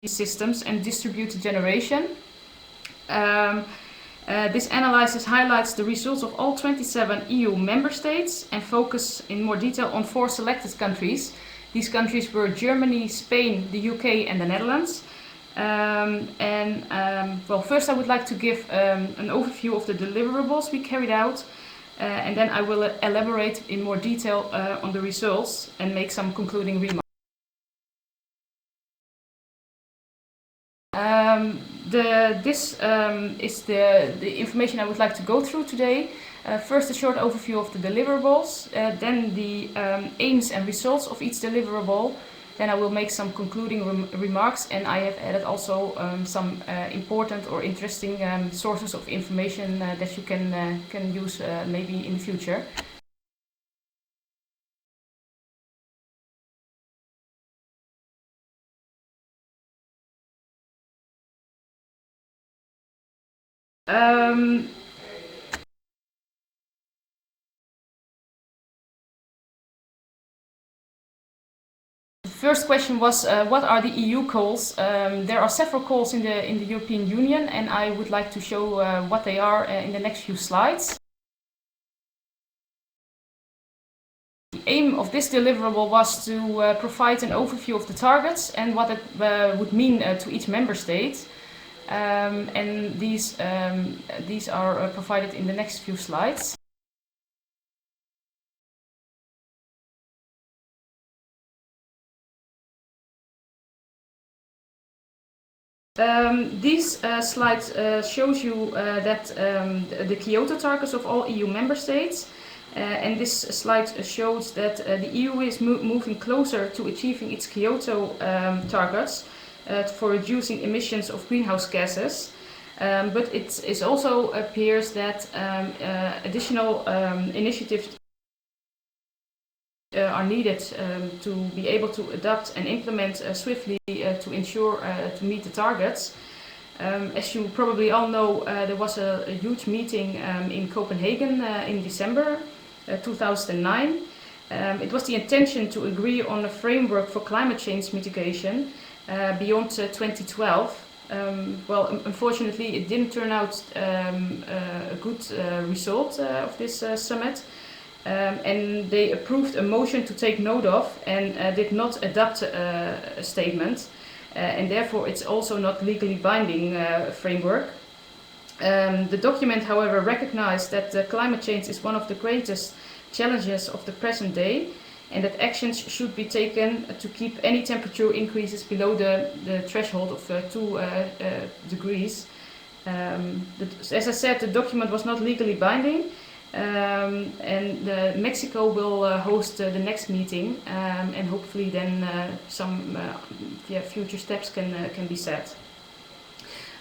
systems and distributed generation. This analysis highlights the results of all 27 EU member states and focus in more detail on 4 selected countries. These countries were Germany, Spain, the UK and the Netherlands. Well, first I would like to give an overview of the deliverables we carried out, and then I will elaborate in more detail on the results and make some concluding remarks. This is the information I would like to go through today. First, a short overview of the deliverables, then the aims and results of each deliverable. Then I will make some concluding remarks, and I have added also some important or interesting sources of information that you can use maybe in the future. The first question was what are the EU goals? There are several goals in the European Union, and I would like to show what they are in the next few slides. The aim of this deliverable was to provide an overview of the targets and what it would mean to each member state. And these are provided in the next few slides. These slides shows you that the Kyoto targets of all EU member states, and this slide shows that the EU is moving closer to achieving its Kyoto targets for reducing emissions of greenhouse gases. But it also appears that additional initiatives are needed to be able to adapt and implement swiftly to ensure to meet the targets. As you probably all know, there was a huge meeting in Copenhagen in December 2009. It was the intention to agree on a framework for climate change mitigation beyond 2012. Well, unfortunately, it didn't turn out a good result of this summit. And they approved a motion to take note of and did not adopt a statement, and therefore it's also not legally binding framework. The document, however, recognized that climate change is one of the greatest challenges of the present day, and that actions should be taken to keep any temperature increases below the threshold of 2 degrees. As I said, the document was not legally binding. And Mexico will host the next meeting, and hopefully then some future steps can be set.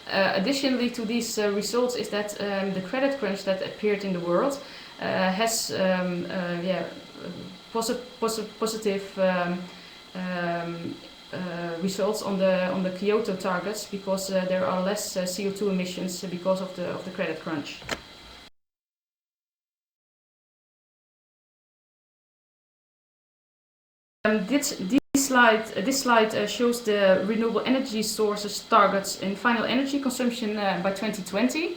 Additionally to these results is that the credit crunch that appeared in the world has positive results on the Kyoto targets, because there are less CO2 emissions because of the credit crunch. This slide shows the renewable energy sources targets in final energy consumption by 2020.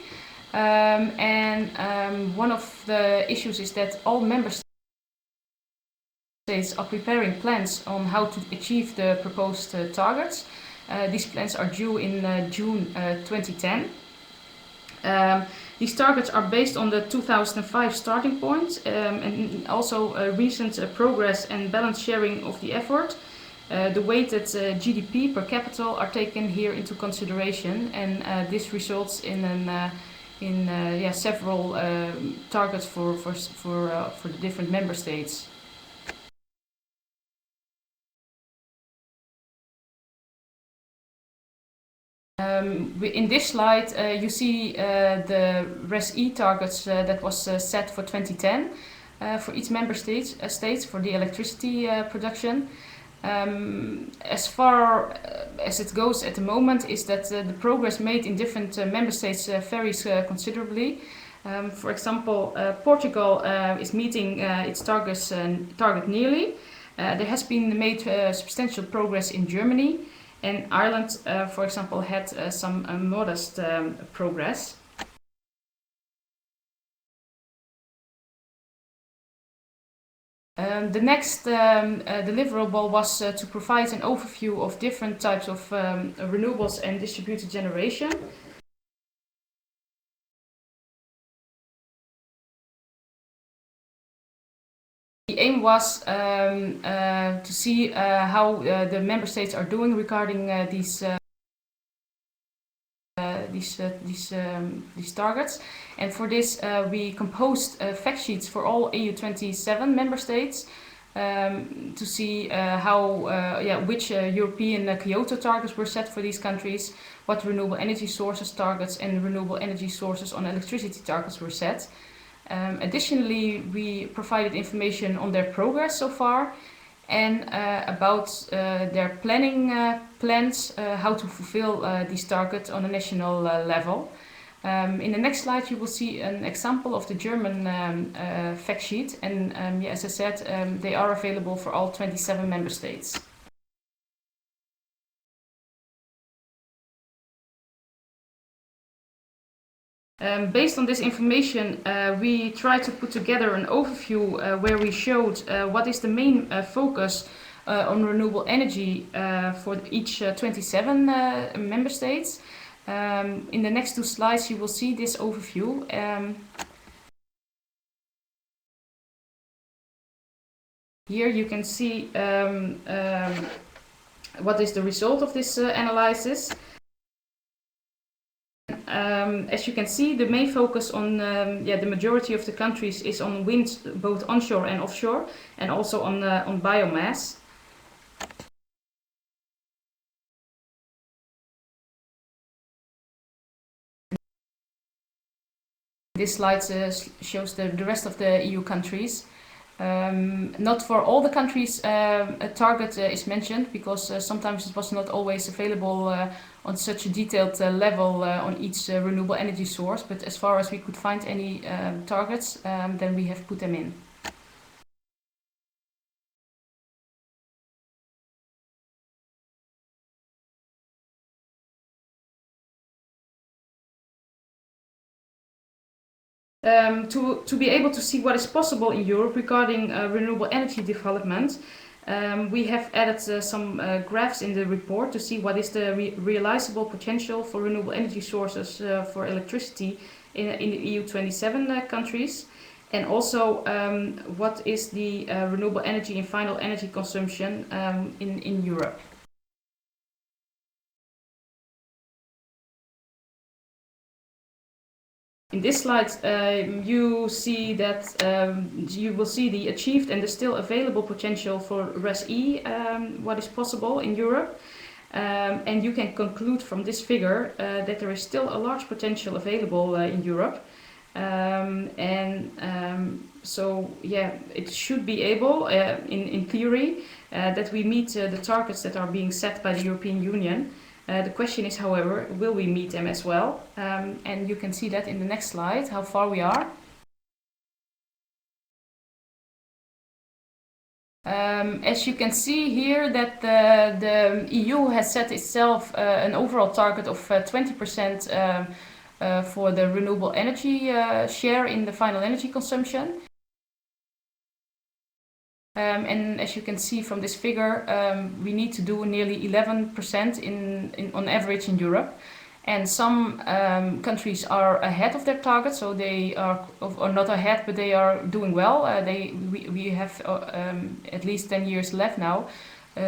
One of the issues is that all member states are preparing plans on how to achieve the proposed targets. These plans are due in June 2010. These targets are based on the 2005 starting point, and also recent progress and balance sharing of the effort. The weighted GDP per capita are taken here into consideration, and this results in several targets for the different member states. In this slide, you see the RES-E targets that was set for 2010 for each member state for the electricity production. As far as it goes at the moment is that the progress made in different member states varies considerably. For example, Portugal is meeting its target nearly. There has been made substantial progress in Germany, And Ireland, for example, had some modest progress. The next deliverable was to provide an overview of different types of renewables and distributed generation. The aim was to see how the member states are doing regarding these targets, and for this we composed fact sheets for all EU27 member states to see which European Kyoto targets were set for these countries, what renewable energy sources targets and renewable energy sources on electricity targets were set. Additionally, we provided information on their progress so far and about their planning plans, how to fulfill these targets on a national level. In the next slide you will see an example of the German fact sheet, and as I said, they are available for all 27 member states. Based on this information, we tried to put together an overview where we showed what is the main focus on renewable energy for each 27 member states. In the next two slides you will see this overview. Here you can see what is the result of this analysis. As you can see, the main focus on the majority of the countries is on wind, both onshore and offshore, and also on biomass. This slide shows the rest of the EU countries. Not for all the countries a target is mentioned, because sometimes it was not always available on such a detailed level on each renewable energy source, but as far as we could find any targets, then we have put them in. To be able to see what is possible in Europe regarding renewable energy development, we have added some graphs in the report to see what is the realizable potential for renewable energy sources for electricity in the EU27 countries, and also what is the renewable energy and final energy consumption in Europe. In this slide, you see that you will see the achieved and the still available potential for RES-E, what is possible in Europe. And you can conclude from this figure that there is still a large potential available in Europe. So it should be able, in theory, that we meet the targets that are being set by the European Union. The question is, however, will we meet them as well? And you can see that in the next slide, how far we are. As you can see here, that the EU has set itself an overall target of 20% for the renewable energy share in the final energy consumption. And as you can see from this figure, we need to do nearly 11% on average in Europe. And some countries are ahead of their target, so they are, or not ahead, but they are doing well. We have at least 10 years left now.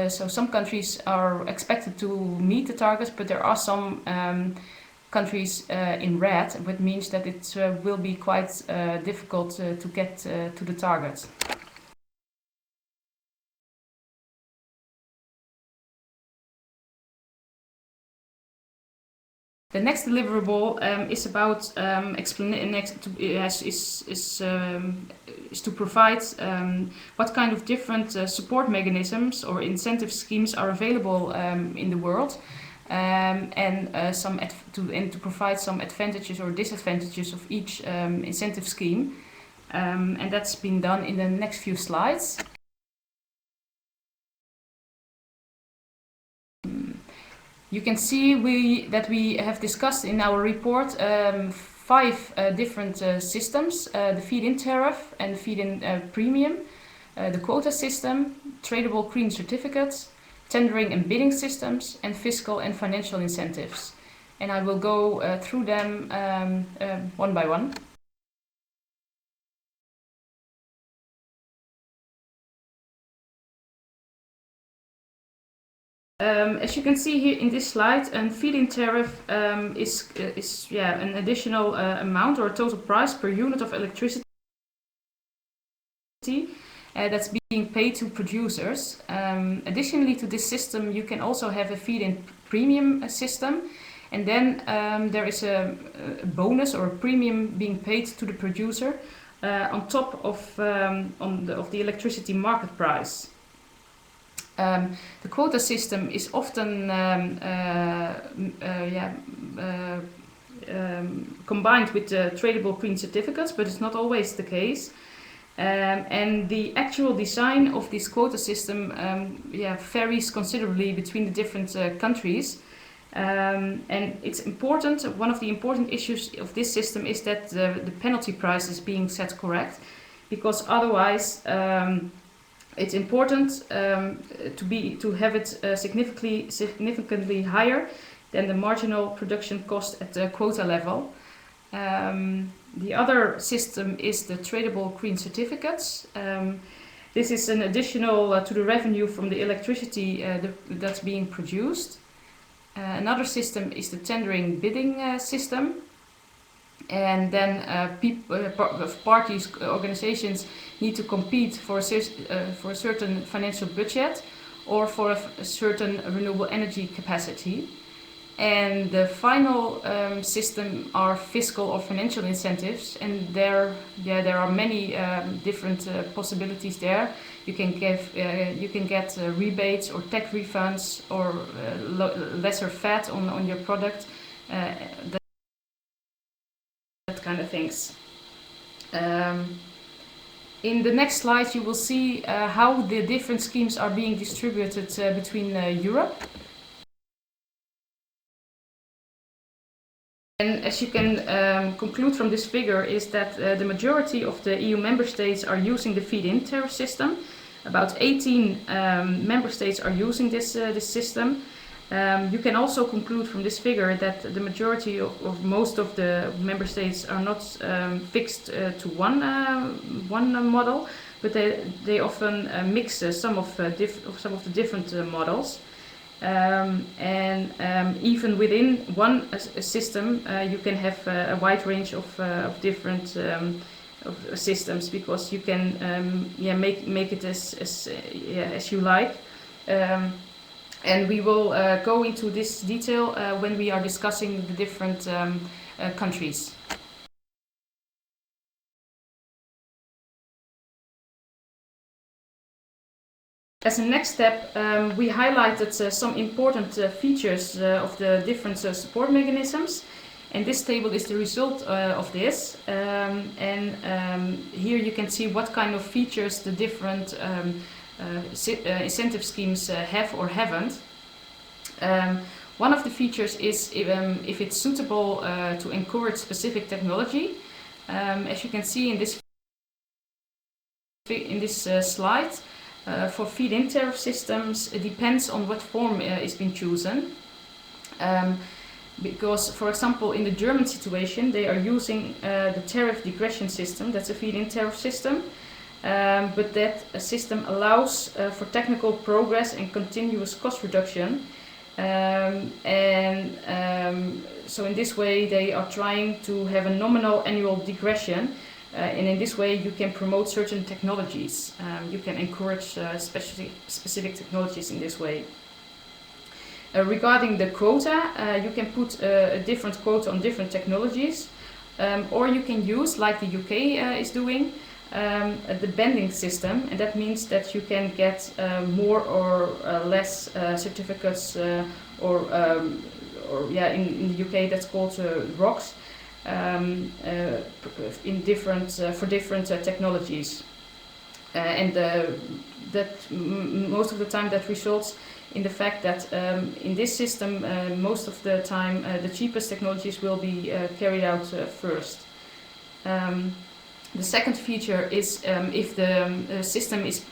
So some countries are expected to meet the targets, but there are some countries in red, which means that it will be quite difficult to get to the targets. The next deliverable is about is to provide what kind of different support mechanisms or incentive schemes are available in the world, and to provide some advantages or disadvantages of each incentive scheme, and that's been done in the next few slides. You can see that we have discussed in our report 5 different systems: the feed-in tariff and feed-in premium, the quota system, tradable green certificates, tendering and bidding systems, and fiscal and financial incentives. And I will go through them one by one. As you can see here in this slide, a feed-in tariff is an additional amount or a total price per unit of electricity that's being paid to producers. Additionally to this system, you can also have a feed-in premium system, and then there is a bonus or a premium being paid to the producer on top of the electricity market price. The quota system is often combined with the tradable green certificates, but it's not always the case. And the actual design of this quota system varies considerably between the different countries. And it's important. One of the important issues of this system is that the penalty price is being set correct, because otherwise it's important to have it significantly higher than the marginal production cost at the quota level. The other system is the tradable green certificates. This is an additional to the revenue from the electricity that's being produced. Another system is the tendering bidding system. And then parties, organizations need to compete for a certain financial budget or for a certain renewable energy capacity. And the final system are fiscal or financial incentives, and there are many different possibilities there. You can get rebates or tax refunds or lesser VAT on your product. That kind of things. In the next slide you will see how the different schemes are being distributed between Europe. And as you can conclude from this figure is that the majority of the EU member states are using the feed-in tariff system. About 18 member states are using this system. You can also conclude from this figure that the majority of most of the member states are not fixed to one model, but they often mix some of the different models. Even within one system, you can have a wide range of different systems, because you can make it as you like. And we will go into this detail when we are discussing the different countries. As a next step, we highlighted some important features of the different support mechanisms, and this table is the result of this. Here you can see what kind of features the different incentive schemes have or haven't. One of the features is if it's suitable to encourage specific technology. As you can see in this slide, for feed-in tariff systems, it depends on what form is being chosen. Because, for example, in the German situation, they are using the tariff degression system. That's a feed-in tariff system. But that system allows for technical progress and continuous cost reduction. So in this way they are trying to have a nominal annual degression, and in this way you can promote certain technologies. You can encourage specific technologies in this way. Regarding the quota, you can put a different quota on different technologies, or you can use, like the UK is doing, the banding system, and that means that you can get more or less certificates, in the UK that's called ROCs, in different for different technologies. and most of the time that results in the fact that in this system most of the time the cheapest technologies will be carried out first. The second feature is if the system is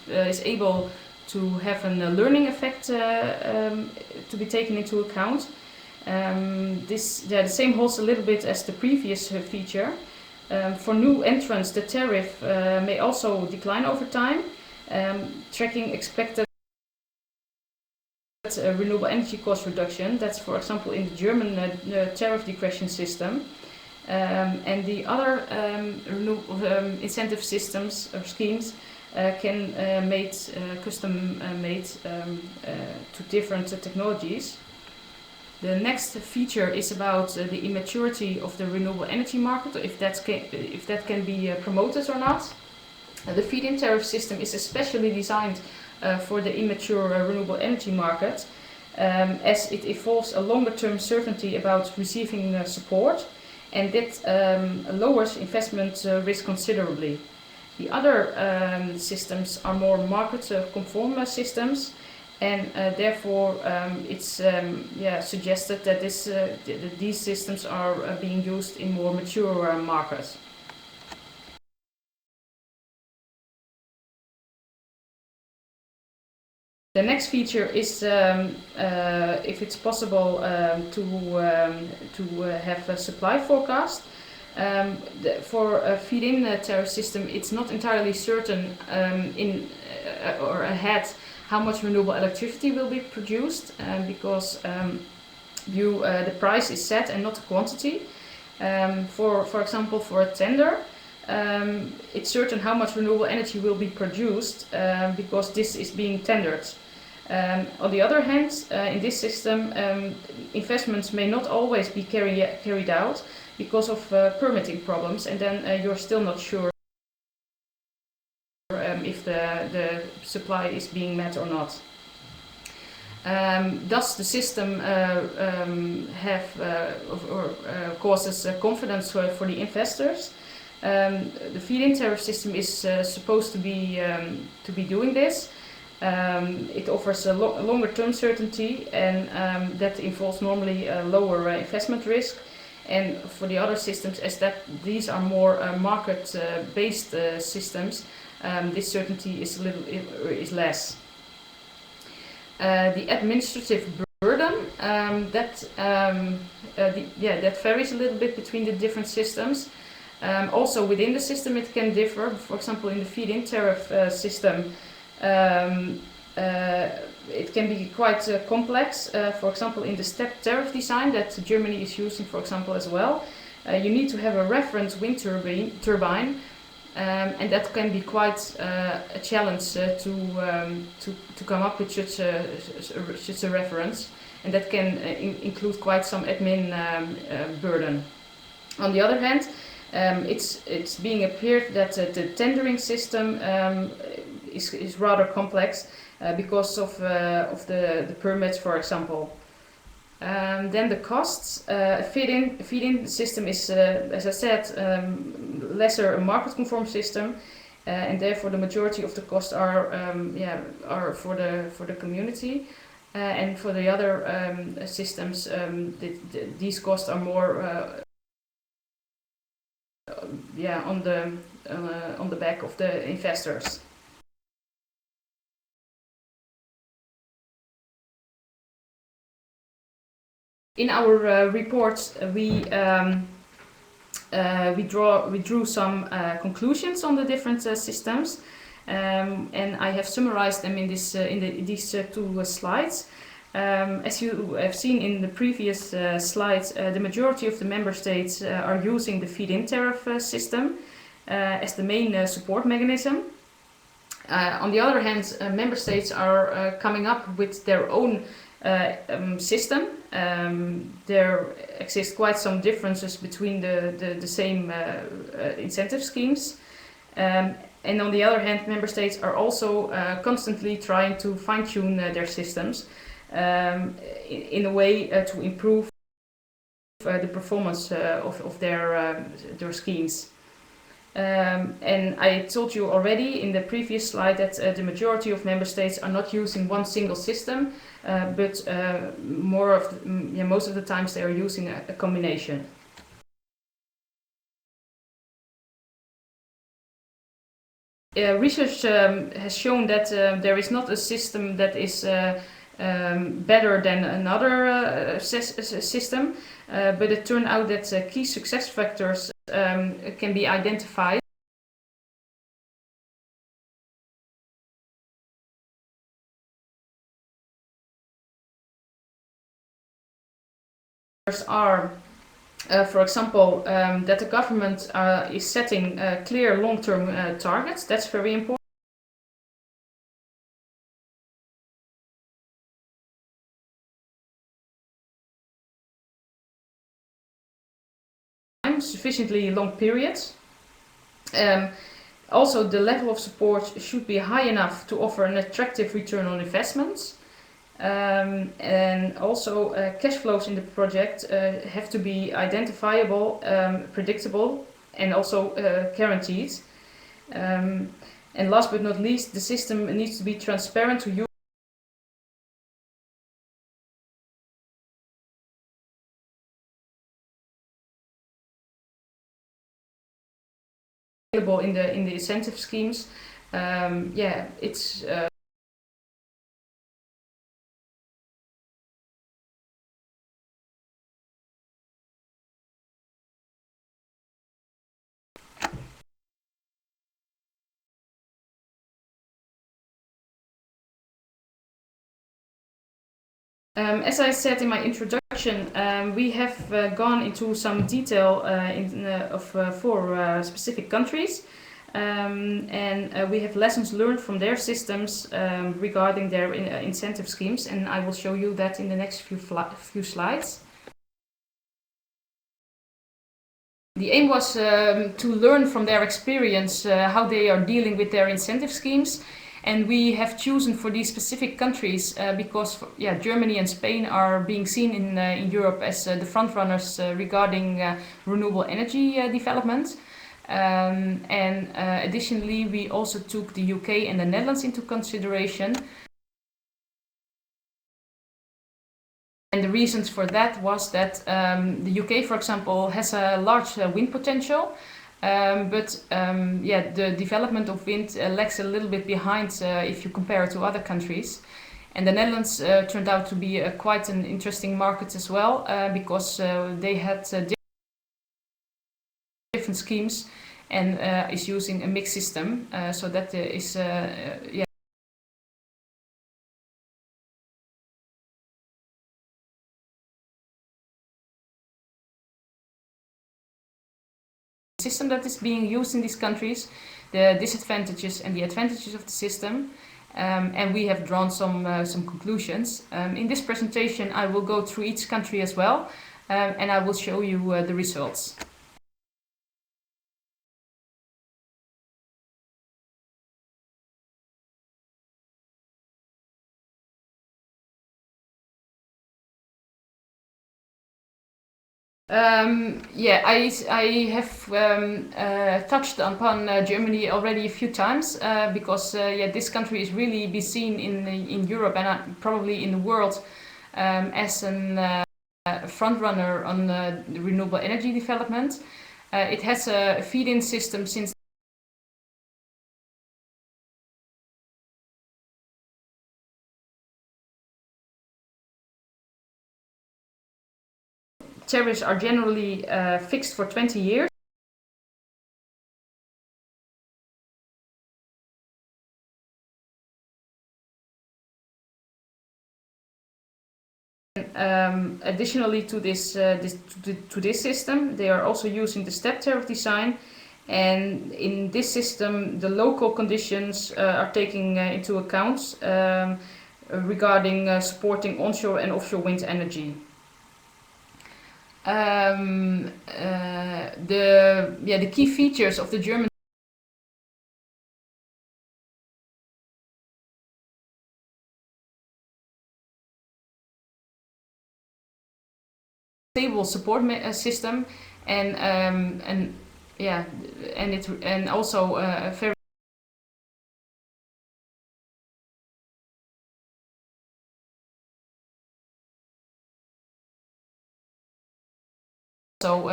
able to have a learning effect to be taken into account. The same holds a little bit as the previous feature. For new entrants, the tariff may also decline over time, tracking expected renewable energy cost reduction. That's, for example, in the German tariff degression system. And the other incentive systems or schemes can custom made to different technologies. The next feature is about the immaturity of the renewable energy market, if that can be promoted or not. The feed-in tariff system is especially designed for the immature renewable energy market, as it involves a longer-term certainty about receiving support, and that lowers investment risk considerably. The other systems are more market-conform systems, and therefore it's suggested that these systems are being used in more mature markets. The next feature is if it's possible to have a supply forecast. For a feed-in tariff system, it's not entirely certain or ahead how much renewable electricity will be produced, because the price is set and not the quantity. For example, for a tender, it's certain how much renewable energy will be produced because this is being tendered. On the other hand, in this system, investments may not always be carried out because of permitting problems, and then you're still not sure if the supply is being met or not. Thus, the system causes confidence for the investors. The feed-in tariff system is supposed to be doing this. It offers a longer-term certainty, and that involves normally a lower investment risk. And for the other systems, as these are more market-based systems, this certainty is less. The administrative burden that varies a little bit between the different systems. Also within the system, it can differ. For example, in the feed-in tariff system, it can be quite complex. For example, in the step tariff design that Germany is using, for example, as well, you need to have a reference wind turbine, and that can be quite a challenge to come up with such a reference, and that can include quite some admin burden. On the other hand, it's being appeared that the tendering system is rather complex because of the permits, for example. Then the costs. Feed-in system is, as I said, lesser a market-conform system, and therefore the majority of the costs are for the community. And for the other systems, these costs are more on the back of the investors. In our report, we drew some conclusions on the different systems, and I have summarized them in these two slides. As you have seen in the previous slides, the majority of the member states are using the feed-in tariff system as the main support mechanism. On the other hand, member states are coming up with their own system. There exist quite some differences between the same incentive schemes. And on the other hand, member states are also constantly trying to fine-tune their systems in a way to improve the performance of their schemes. And I told you already in the previous slide that the majority of member states are not using one single system, but most of the times they are using a combination. Research has shown that there is not a system that is better than another system, but it turned out that key success factors can be identified. Are, for example, that the government is setting clear long-term targets. That's very important. Sufficiently long periods. Also, the level of support should be high enough to offer an attractive return on investments. And also, cash flows in the project have to be identifiable, predictable, and also guaranteed. And last but not least, the system needs to be transparent to you. Available in the incentive schemes. It's as I said in my introduction, we have gone into some detail of 4 specific countries, and we have lessons learned from their systems regarding their incentive schemes, and I will show you that in the next few slides. The aim was to learn from their experience how they are dealing with their incentive schemes. And we have chosen for these specific countries because Germany and Spain are being seen in Europe as the front runners regarding renewable energy development. Additionally, we also took the UK and the Netherlands into consideration. And the reasons for that was that the UK, for example, has a large wind potential. But the development of wind lags a little bit behind if you compare it to other countries. And the Netherlands turned out to be quite an interesting market as well because they had different schemes and is using a mixed system. So that is system that is being used in these countries, the disadvantages and the advantages of the system, and we have drawn some conclusions. In this presentation I will go through each country as well, and I will show you the results. I have touched upon Germany already a few times because this country is really be seen in Europe and probably in the world as a front runner on the renewable energy development. It has a feed-in system since tariffs are generally fixed for 20 years. Additionally to this system, they are also using the step tariff design, and in this system the local conditions are taken into account regarding supporting onshore and offshore wind energy. The key features of the German stable support system and yeah, and also a very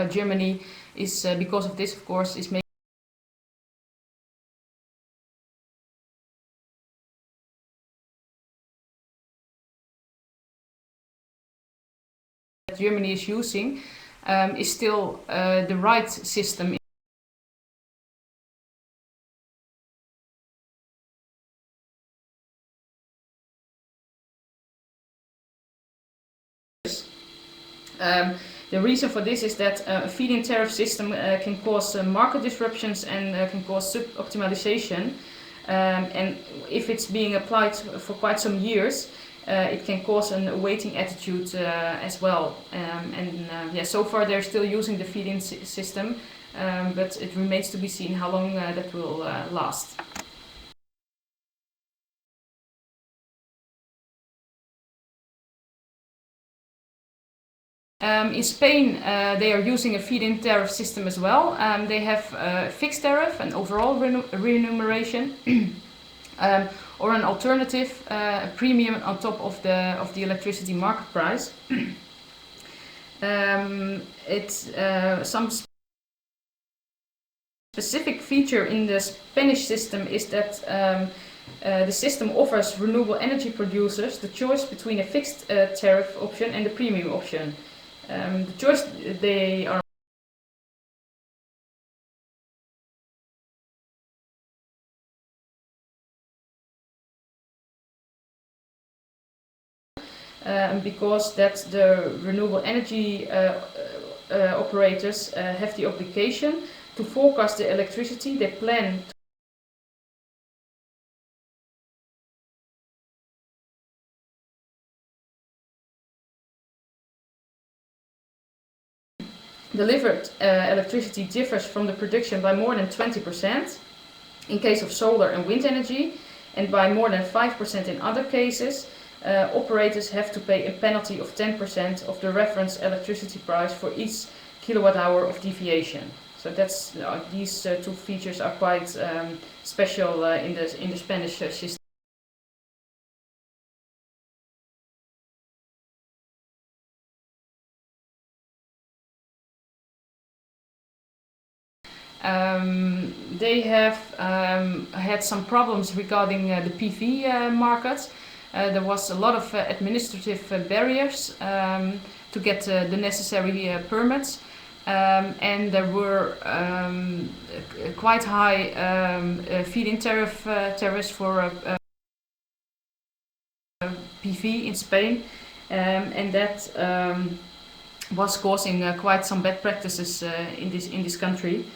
Germany is because of this, of course, is making that Germany is using is still the right system. The reason for this is that a feed-in tariff system can cause market disruptions and can cause sub-optimization. And if it's being applied for quite some years, it can cause a waiting attitude as well. Yeah, so far they're still using the feed-in system, but it remains to be seen how long that will last. In Spain, they are using a feed-in tariff system as well. They have a fixed tariff and overall remuneration, or an alternative, a premium on top of the electricity market price. It's some specific feature in the Spanish system is that the system offers renewable energy producers the choice between a fixed tariff option and the premium option. The choice they are because that the renewable energy operators have the obligation to forecast the electricity they plan delivered electricity differs from the production by more than 20% in case of solar and wind energy, and by more than 5% in other cases. Operators have to pay a penalty of 10% of the reference electricity price for each kilowatt hour of deviation. So that's these two features are quite special in the Spanish system. They have had some problems regarding the PV market. There was a lot of administrative barriers to get the necessary permits, and there were quite high feed-in tariffs for PV in Spain, and that was causing quite some bad practices in this country.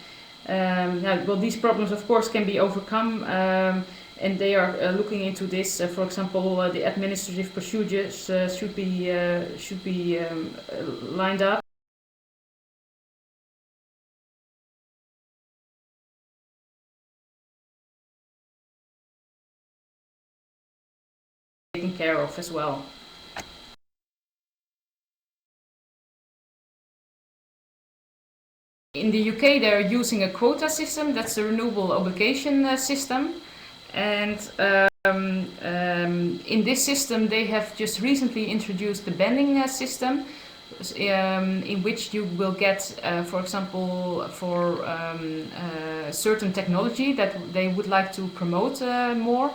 Yeah, well, these problems, of course, can be overcome, and they are looking into this. For example, the administrative procedures should be lined up. Taken care of as well. In the UK, they're using a quota system. That's the Renewable Obligation system. And in this system, they have just recently introduced the banding system, in which you will get, for example, for certain technology that they would like to promote more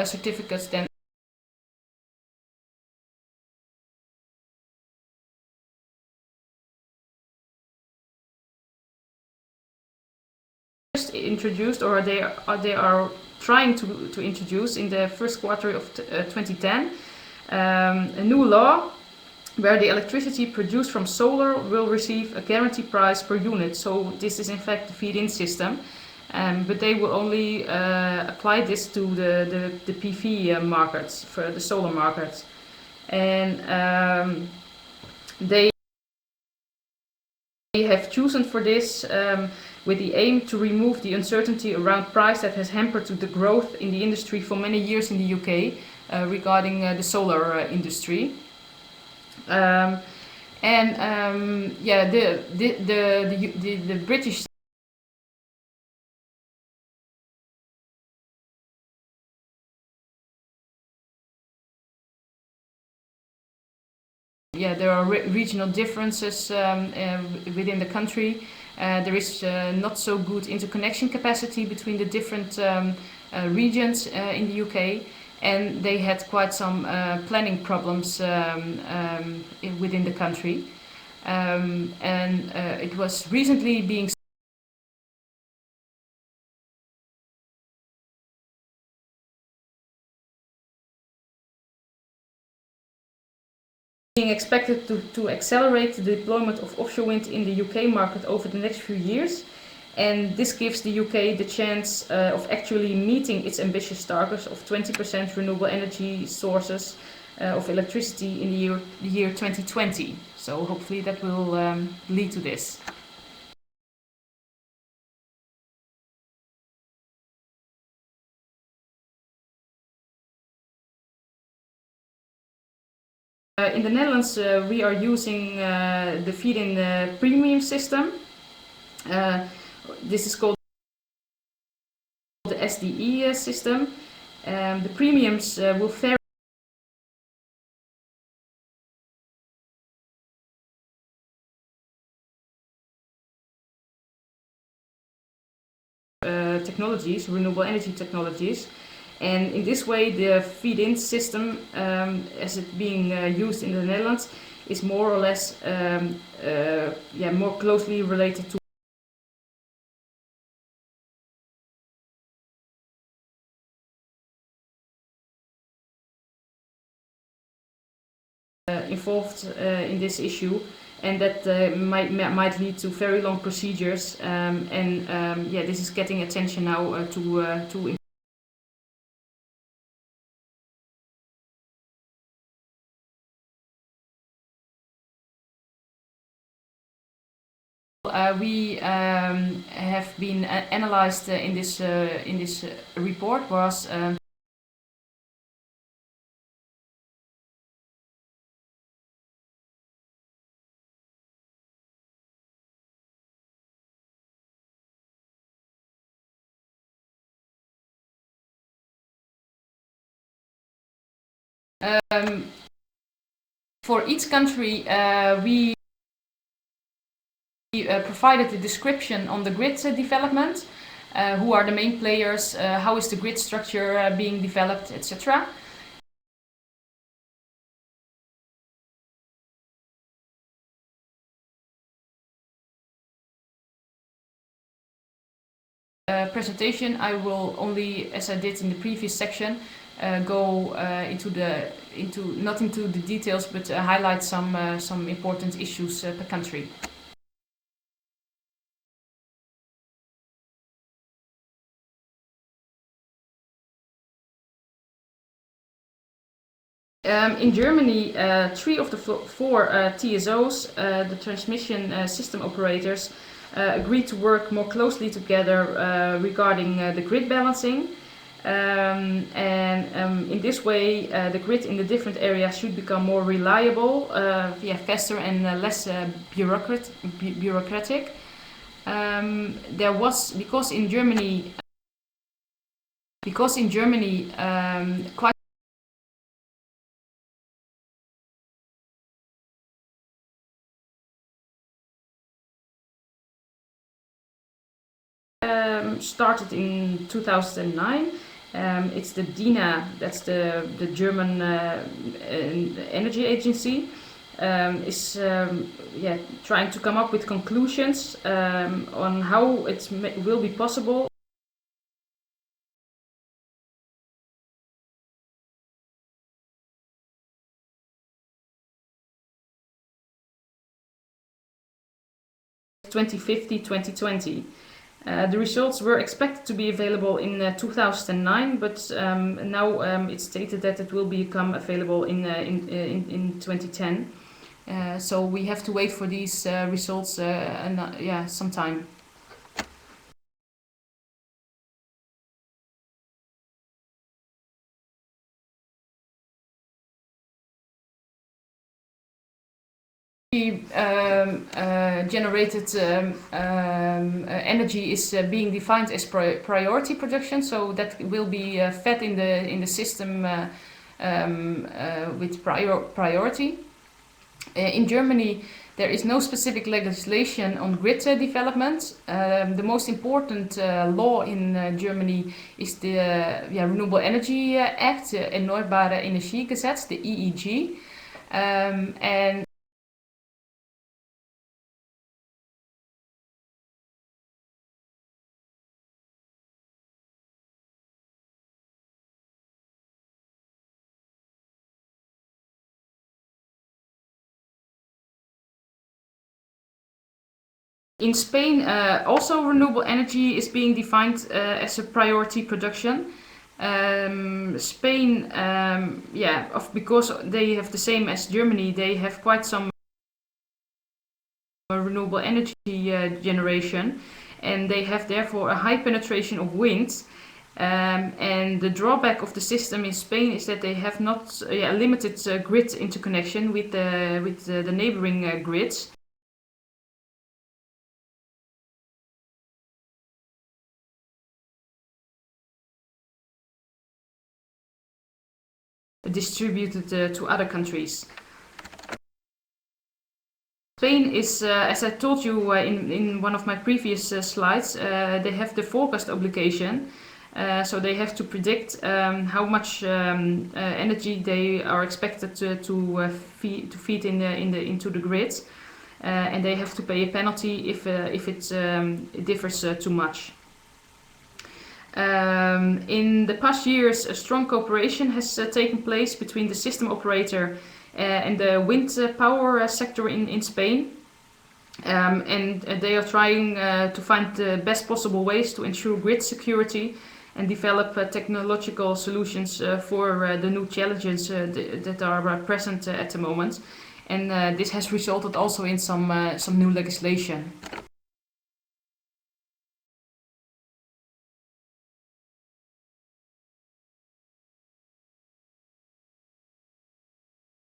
certificates than introduced, or they are trying to introduce in the first quarter of 2010 a new law where the electricity produced from solar will receive a guaranteed price per unit. So this is in fact the feed-in system, but they will only apply this to the PV markets, for the solar markets, and they have chosen for this with the aim to remove the uncertainty around price that has hampered the growth in the industry for many years in the UK regarding the solar industry. And yeah, the British, yeah, there are regional differences within the country. There is not so good interconnection capacity between the different regions in the UK, and they had quite some planning problems within the country. And it was recently being expected to accelerate the deployment of offshore wind in the UK market over the next few years. And this gives the UK the chance of actually meeting its ambitious targets of 20% renewable energy sources of electricity in the year 2020. So hopefully that will lead to this. In the Netherlands, we are using the feed-in premium system. This is called the SDE system. The premiums will vary technologies, renewable energy technologies. And in this way, the feed-in system, as it being used in the Netherlands, is more or less more closely related to involved in this issue, and that might lead to very long procedures. This is getting attention now to. We have been analyzed in this report was. For each country, we provided a description on the grid development, who are the main players, how is the grid structure being developed, etc. Presentation, I will only, as I did in the previous section, go not into the details, but highlight some important issues per country. In Germany, 3 of the 4 TSOs, the transmission system operators, agreed to work more closely together regarding the grid balancing. In this way, the grid in the different areas should become more reliable, faster and less bureaucratic. There was, because in Germany quite started in 2009. It's the DINA, that's the German energy agency, is trying to come up with conclusions on how it will be possible. (2050-2020). The results were expected to be available in 2009, but now it's stated that it will become available in 2010. So we have to wait for these results some time. generated energy is being defined as priority production, so that will be fed in the system with priority. In Germany, there is no specific legislation on grid development. The most important law in Germany is the Renewable Energy Act, Erneuerbare Energiegesetz, the EEG. And in Spain, also renewable energy is being defined as a priority production. Spain, because they have the same as Germany, they have quite some renewable energy generation, and they have therefore a high penetration of wind. And the drawback of the system in Spain is that they have not limited grid interconnection with the neighboring grids. Distributed to other countries. Spain is, as I told you in one of my previous slides, they have the forecast obligation. So they have to predict how much energy they are expected to feed into the grid, and they have to pay a penalty if it differs too much. In the past years, a strong cooperation has taken place between the system operator and the wind power sector in Spain. And they are trying to find the best possible ways to ensure grid security and develop technological solutions for the new challenges that are present at the moment. And this has resulted also in some new legislation.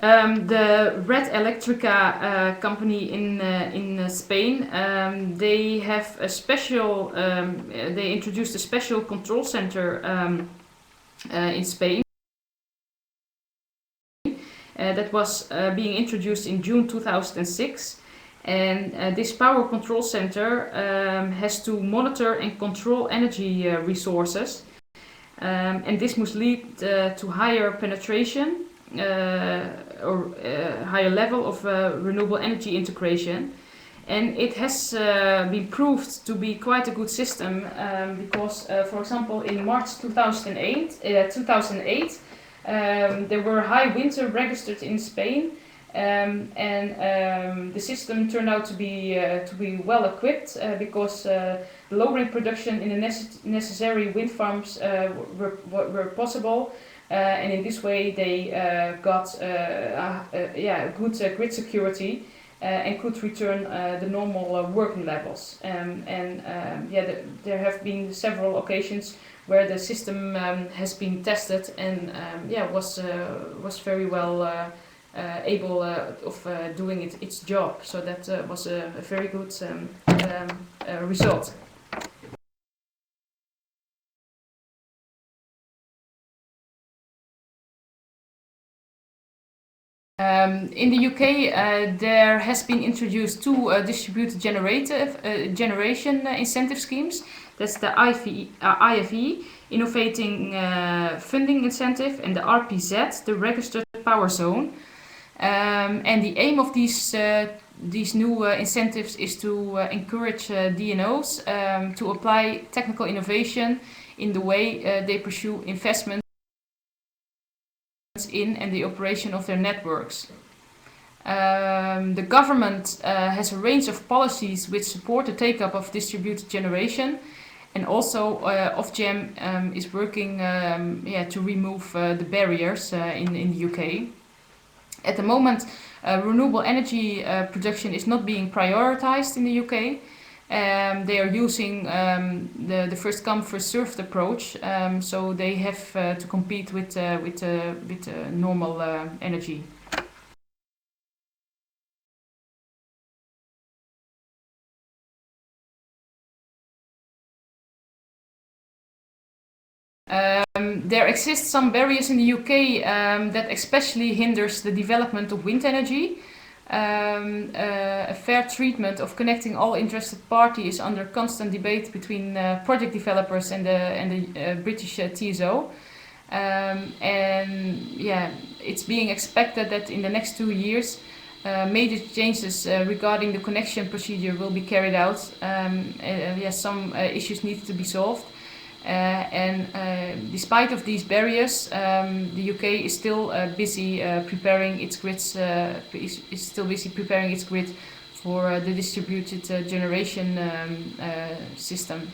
The Red Electrica company in Spain, they have a special. They introduced a special control center in Spain that was being introduced in June 2006, and this power control center has to monitor and control energy resources, and this must lead to higher penetration. Or higher level of renewable energy integration, and it has been proved to be quite a good system because, for example, in March 2008, there were high winter registered in Spain, and the system turned out to be well equipped because the lowering production in the necessary wind farms were possible. And in this way, they got good grid security and could return the normal working levels. There have been several occasions where the system has been tested and was very well able of doing its job. So that was a very good result. In the UK, there has been introduced two distributed generation incentive schemes. That's the IFE, Innovating Funding Incentive, and the RPZ, the Registered Power Zone. And the aim of these new incentives is to encourage DNOs to apply technical innovation in the way they pursue investment in and the operation of their networks. The government has a range of policies which support the take-up of distributed generation, and also Ofgem is working to remove the barriers in the UK. At the moment, renewable energy production is not being prioritized in the UK. They are using the first come first served approach, so they have to compete with normal energy. There exist some barriers in the UK that especially hinders the development of wind energy. A fair treatment of connecting all interested parties is under constant debate between project developers and the British TSO. And yeah, it's being expected that in the next 2 years major changes regarding the connection procedure will be carried out. Some issues need to be solved. Despite of these barriers, the UK is still busy preparing its grids. Is still busy preparing its grid for the distributed generation system.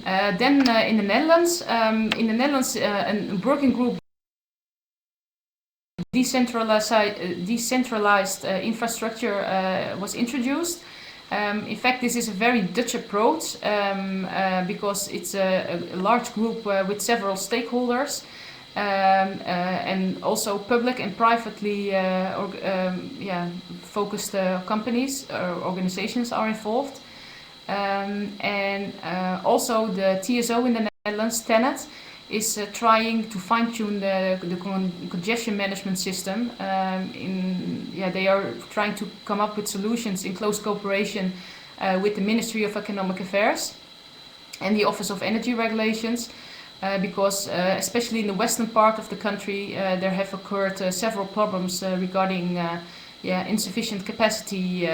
Then in the Netherlands, a working group decentralized infrastructure was introduced. In fact, this is a very Dutch approach because it's a large group with several stakeholders and also public and privately focused companies or organizations are involved. Also the TSO in the Netherlands, TenneT, is trying to fine-tune the congestion management system. They are trying to come up with solutions in close cooperation with the Ministry of Economic Affairs and the Office of Energy Regulations, because especially in the western part of the country there have occurred several problems regarding insufficient capacity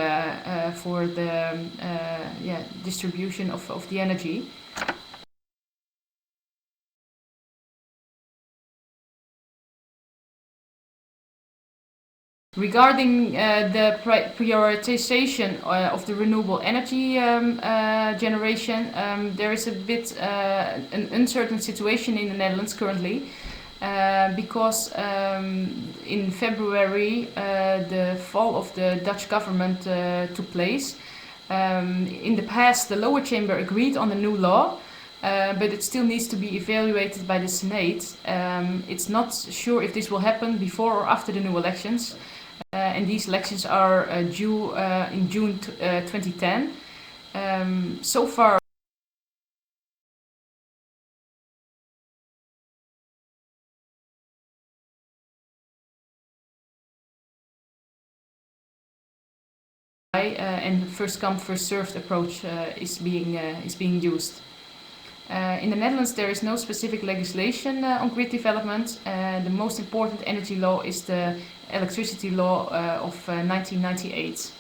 for the distribution of the energy. Regarding the prioritization of the renewable energy generation, there is a bit an uncertain situation in the Netherlands currently, because in February the fall of the Dutch government took place. In the past, the lower chamber agreed on the new law, but it still needs to be evaluated by the Senate. It's not sure if this will happen before or after the new elections. And these elections are due in June 2010. So far, and first come first served approach is being used. In the Netherlands, there is no specific legislation on grid development. The most important energy law is the electricity law of 1998.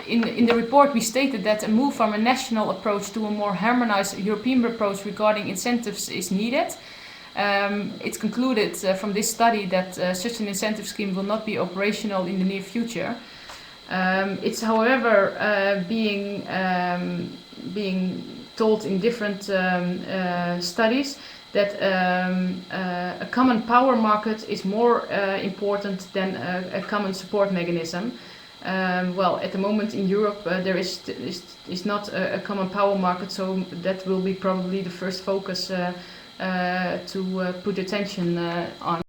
In the report we stated that a move from a national approach to a more harmonized European approach regarding incentives is needed. It's concluded from this study that such an incentive scheme will not be operational in the near future. It's however being told in different studies that a common power market is more important than a common support mechanism. At the moment in Europe there is not a common power market, so that will be probably the first focus to put attention on.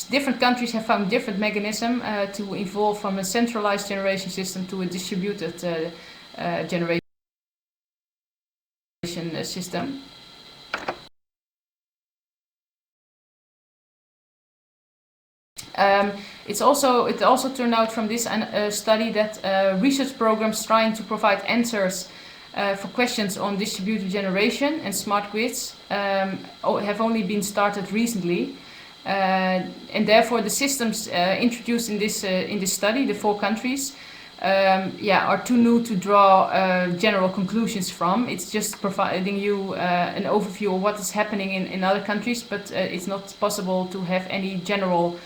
Different countries have found different mechanism to evolve from a centralized generation system to a distributed generation system. It also turned out from this study that research programs trying to provide answers for questions on distributed generation and smart grids have only been started recently, and therefore the systems introduced in this study, the 4 countries, are too new to draw general conclusions from. It's just providing you an overview of what is happening in other countries, but it's not possible to have any general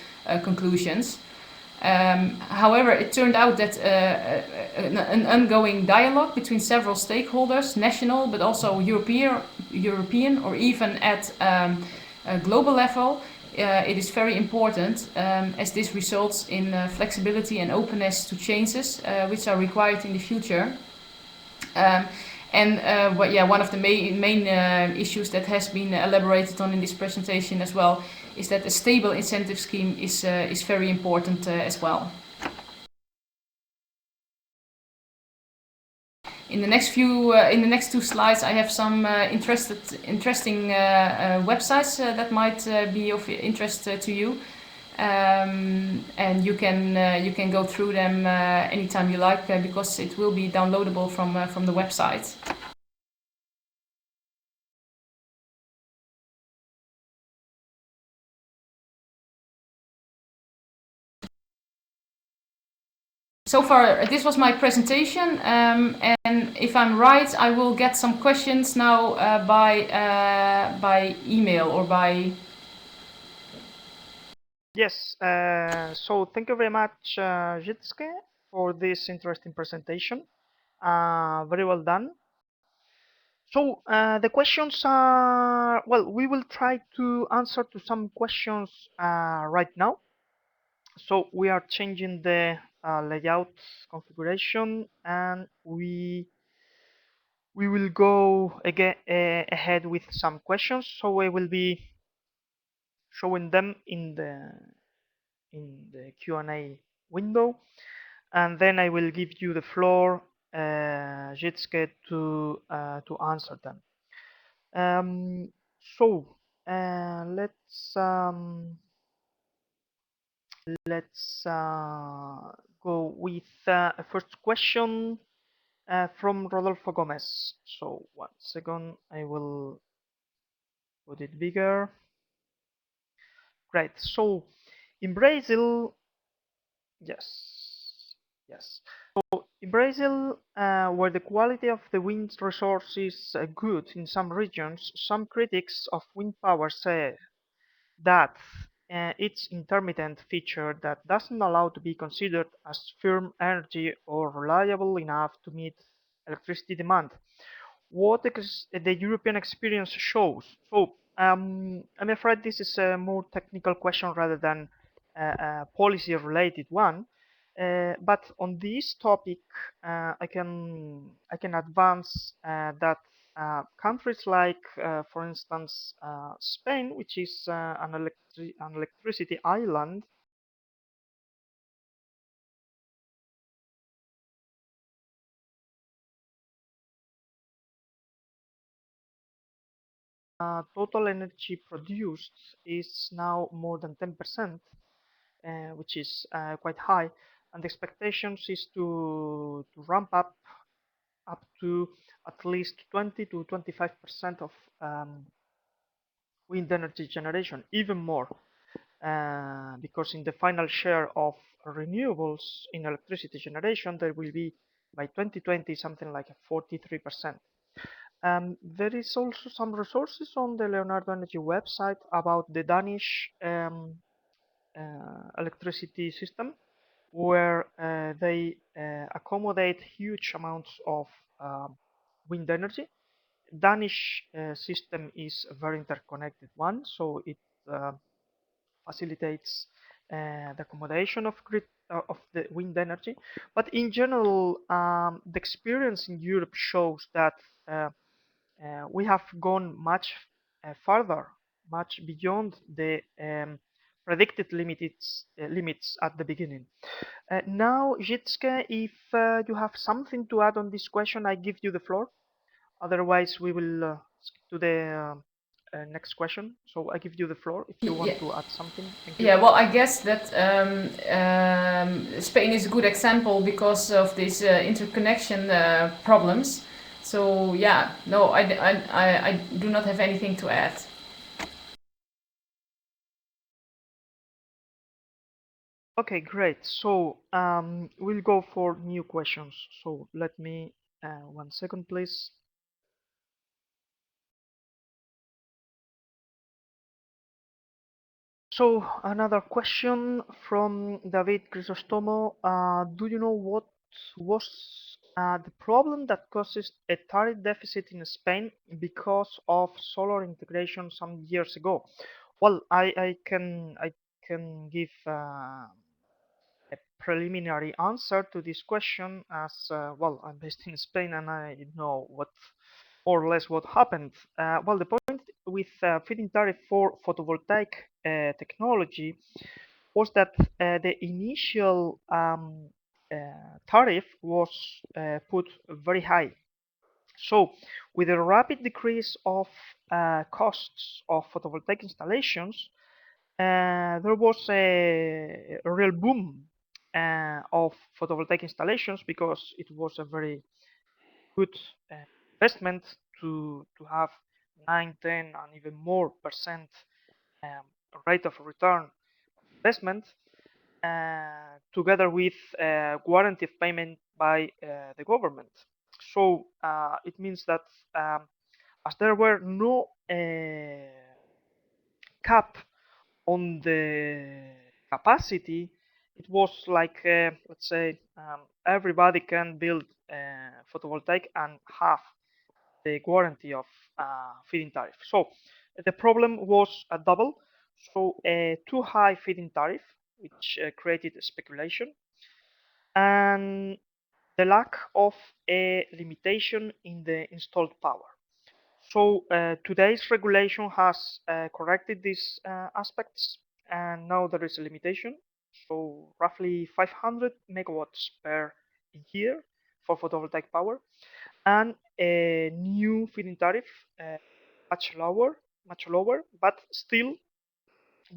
conclusions. However, it turned out that an ongoing dialogue between several stakeholders, national but also European or even at global level, it is very important as this results in flexibility and openness to changes which are required in the future. One of the main issues that has been elaborated on in this presentation as well is that a stable incentive scheme is very important as well. In the next two slides, I have some interesting websites that might be of interest to you, and you can go through them anytime you like because it will be downloadable from the website. So far, this was my presentation, and if I'm right, I will get some questions now by email or by... Yes, so thank you very much, Jitske, for this interesting presentation. Very well done. So the questions are, well, we will try to answer to some questions right now. So we are changing the layout configuration, and we will go again ahead with some questions. So I will be showing them in the Q&A window, and then I will give you the floor, Jitske, to answer them. So let's go with a first question from Rodolfo Gomez. So 1 second, I will put it bigger. Great. So in Brazil, yes. So in Brazil, where the quality of the wind resource is good in some regions, some critics of wind power say that its intermittent feature that doesn't allow to be considered as firm energy or reliable enough to meet electricity demand. What the European experience shows. So I'm afraid this is a more technical question rather than a policy-related one. But on this topic, I can advance that countries like, for instance, Spain, which is an electricity island, total energy produced is now more than 10%, which is quite high, and the expectations is to ramp up to at least 20 to 25% of wind energy generation, even more, because in the final share of renewables in electricity generation, there will be by 2020 something like a 43%. There is also some resources on the Leonardo Energy website about the Danish electricity system, where they accommodate huge amounts of wind energy. Danish system is a very interconnected one, so it facilitates the accommodation of grid of the wind energy. But in general, the experience in Europe shows that we have gone much further, much beyond the predicted limits at the beginning. Now, Jitske, if you have something to add on this question, I give you the floor. Otherwise, we will skip to the next question. So I give you the floor if you want to add something. Thank you. Yeah, well, I guess that Spain is a good example because of these interconnection problems. So yeah, no, I do not have anything to add. Okay, great. So we'll go for new questions. So let me 1 second, please. So another question from David Crisostomo. Do you know what was the problem that causes a tariff deficit in Spain because of solar integration some years ago? Well, I can give a preliminary answer to this question as well. I'm based in Spain and I know what more or less what happened. Well, the point with feed-in tariff for photovoltaic technology was that the initial tariff was put very high. So, with a rapid decrease of costs of photovoltaic installations, there was a real boom of photovoltaic installations because it was a very good uh, investment to have 9, 10, and even more percent um, rate of return investment, together with guarantee of payment by the government. So it means that as there were no cap on the capacity, it was like let's say everybody can build photovoltaic and have the guarantee of feed-in tariff. So the problem was a double. So a too high feed-in tariff, which created speculation, and the lack of a limitation in the installed power. So today's regulation has corrected these aspects, and now there is a limitation. So roughly 500 megawatts per year for photovoltaic power, and a new feed-in tariff, uh, much lower, but still,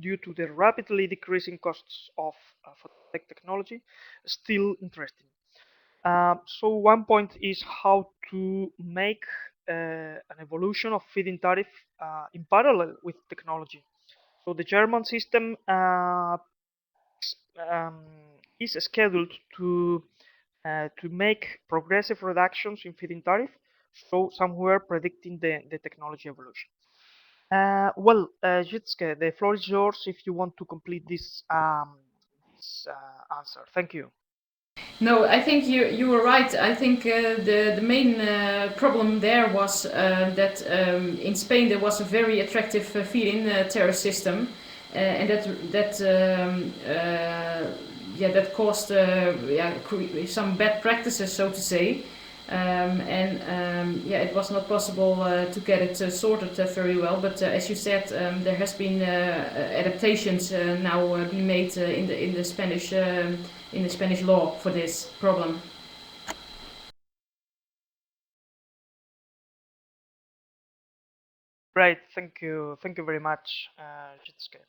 due to the rapidly decreasing costs of photovoltaic technology, still interesting. So one point is how to make an evolution of feed-in tariff in parallel with technology. So the German system um, is scheduled to make progressive reductions in feed-in tariff. So somewhere predicting the technology evolution. Jitske, the floor is yours if you want to complete this answer. Thank you. No, I think you were right. I think the main problem there was that in Spain there was a very attractive feed-in tariff system, and that caused some bad practices, so to say. It was not possible to get it sorted very well. But as you said, there has been adaptations now being made in the Spanish law for this problem. Great, thank you very much, Jitske.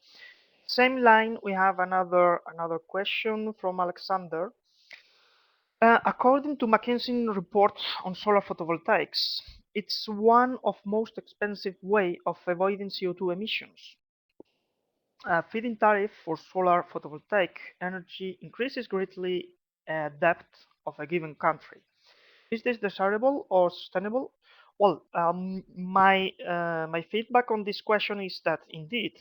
Same line, we have another question from Alexander. According to McKinsey report on solar photovoltaics, it's one of most expensive way of avoiding CO2 emissions. Feed-in tariff for solar photovoltaic energy increases greatly depth of a given country. Is this desirable or sustainable? Well, my feedback on this question is that indeed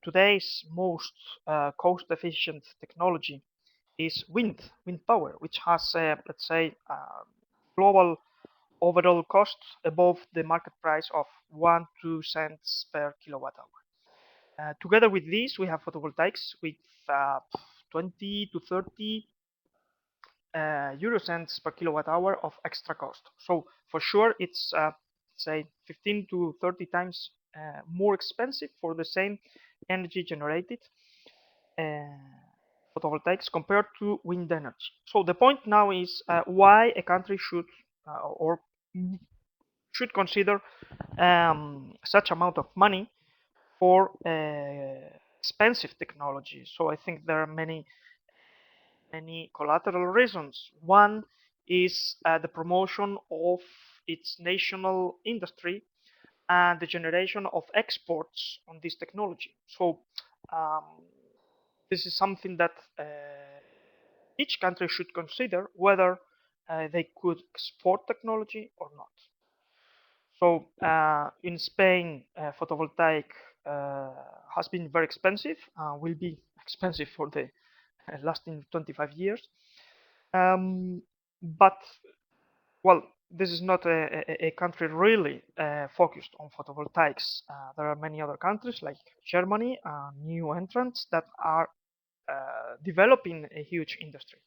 today's most cost-efficient technology is wind power, which has let's say global overall cost above the market price of 1-2 cents per kilowatt hour. Together with this, we have photovoltaics with 20 to 30 euro cents per kilowatt hour of extra cost. So for sure, it's say 15 to 30 times more expensive for the same energy generated photovoltaics compared to wind energy. So the point now is why a country or should consider such amount of money for expensive technology. So I think there are many collateral reasons. One is the promotion of its national industry and the generation of exports on this technology. So um, this is something that each country should consider whether they could export technology or not. So in Spain, photovoltaic has been very expensive, will be expensive for the lasting 25 years. But well, this is not a country really focused on photovoltaics. There are many other countries like Germany, new entrants that are developing a huge industry.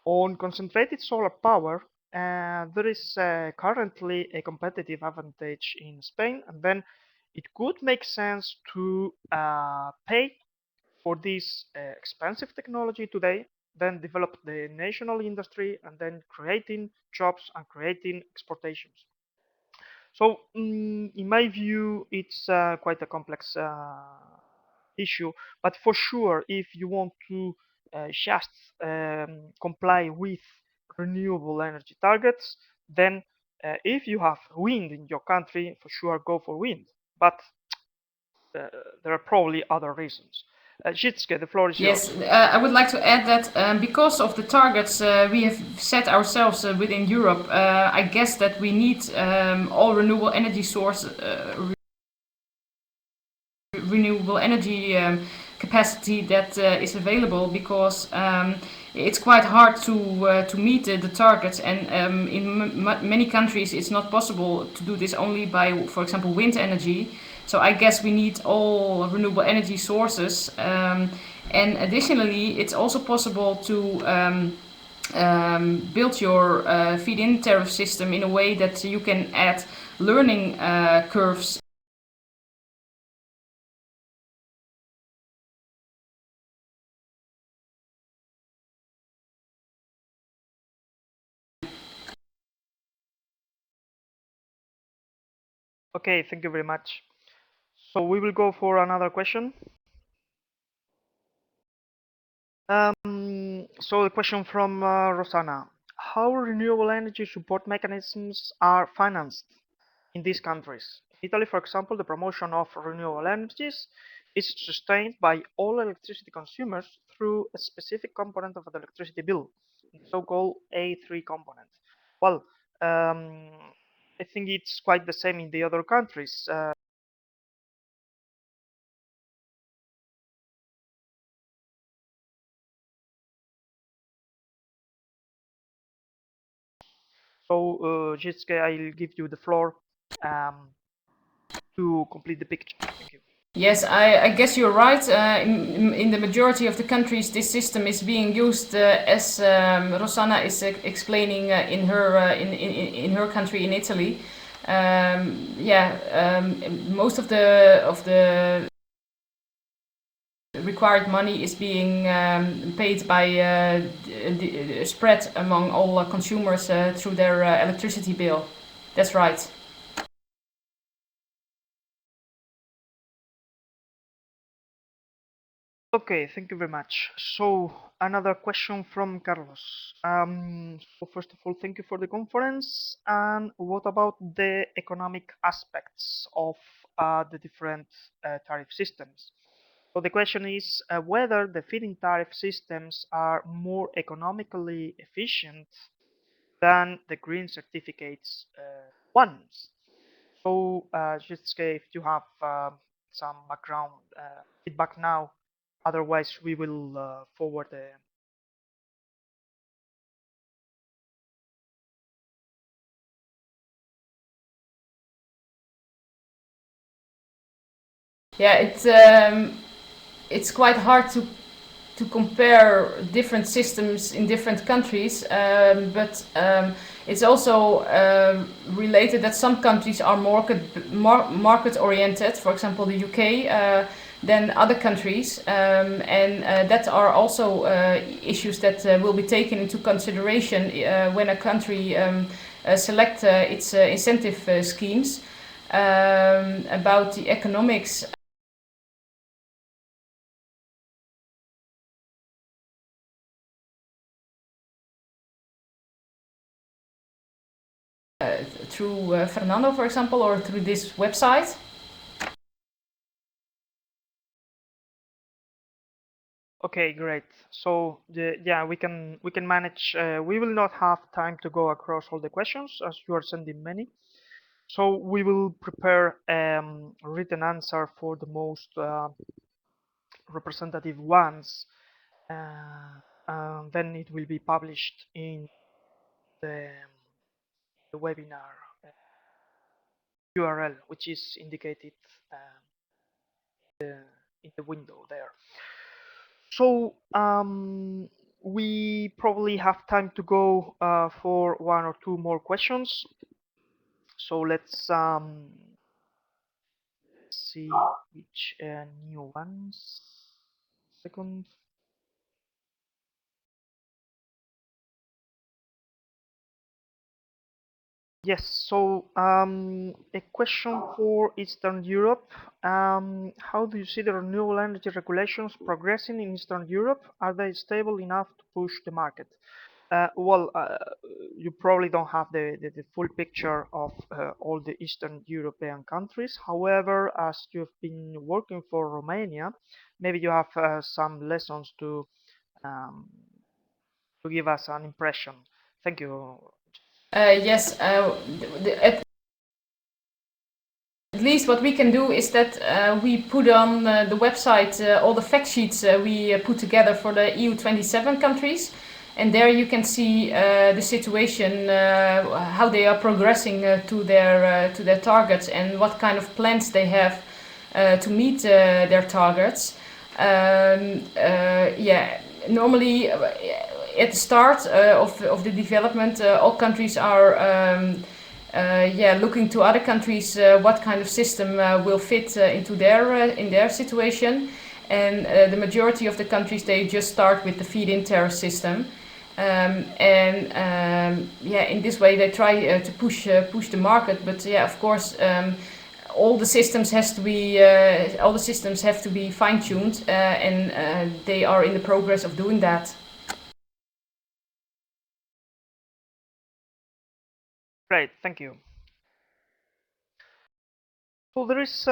On concentrated solar power, there is currently a competitive advantage in Spain, and then it could make sense to pay for this expensive technology today, then develop the national industry, and then creating jobs and creating exportations. So, in my view, it's quite a complex issue, but for sure, if you want to just comply with renewable energy targets, then if you have wind in your country, for sure, go for wind. But there are probably other reasons. Jitske, the floor is Yes, yours. I would like to add that because of the targets we have set ourselves within Europe, I guess that we need all renewable energy capacity that is available, because it's quite hard to meet the targets, and in many countries it's not possible to do this only by, for example, wind energy. So I guess we need all renewable energy sources, and additionally it's also possible to build your feed-in tariff system in a way that you can add learning curves. Okay, thank you very much. So we will go for another question. So the question from Rosanna: how renewable energy support mechanisms are financed in these countries? In Italy, for example, the promotion of renewable energies is sustained by all electricity consumers through a specific component of the electricity bill, the so-called A3 component. Well, I think it's quite the same in the other countries. So, Jitske, I'll give you the floor um, to complete the picture. Thank you. Yes, I guess you're right. In the majority of the countries, this system is being used as Rosanna is explaining in her country, in Italy. Most of the required money is being paid by spread among all consumers through their electricity bill. That's right. Okay, thank you very much. So, another question from Carlos. So first of all, thank you for the conference. And what about the economic aspects of the different tariff systems? So the question is whether the feed-in tariff systems are more economically efficient than the green certificates ones. So, Jitske, if you have some background feedback now, otherwise we will forward the. Yeah, it's quite hard to compare different systems in different countries, but it's also related that some countries are market oriented, for example the UK, than other countries, and that are also issues that will be taken into consideration when a country select its incentive schemes. About the economics, through Fernando, for example, or through this website? Okay, great. So yeah, we can manage. We will not have time to go across all the questions as you are sending many. So we will prepare written answer for the most representative ones. Then it will be published in the the webinar URL, which is indicated in the window there. So we probably have time to go for one or two more questions. So let's see which new ones. Second. Yes, so a question for Eastern Europe. How do you see the renewable energy regulations progressing in Eastern Europe? Are they stable enough to push the market? Well, you probably don't have the full picture of all the Eastern European countries. However, as you've been working for Romania, maybe you have some lessons um, to give us an impression. Thank you. Yes, at least what we can do is that we put on the website all the fact sheets we put together for the EU27 countries. And there you can see the situation, how they are progressing to their targets and what kind of plans they have to meet their targets. Yeah, normally at the start of the development, all countries are looking to other countries what kind of system will fit into their in their situation. And the majority of the countries, they just start with the feed-in tariff system. In this way they try to push the market. But yeah, of course, all the systems have to be fine-tuned, and they are in the progress of doing that. Great, thank you. So there is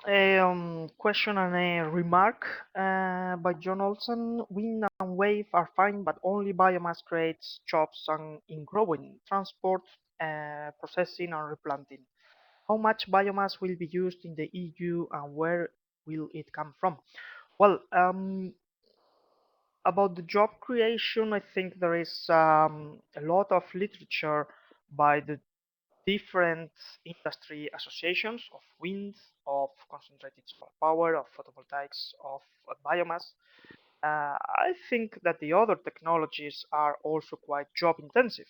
a question and a remark by John Olsen. Wind and wave are fine, but only biomass creates jobs in growing, transport, processing, and replanting. How much biomass will be used in the EU, and where will it come from? Well, about the job creation, I think there is a lot of literature by the different industry associations of wind, of concentrated solar power, of photovoltaics, of biomass. I think that the other technologies are also quite job intensive.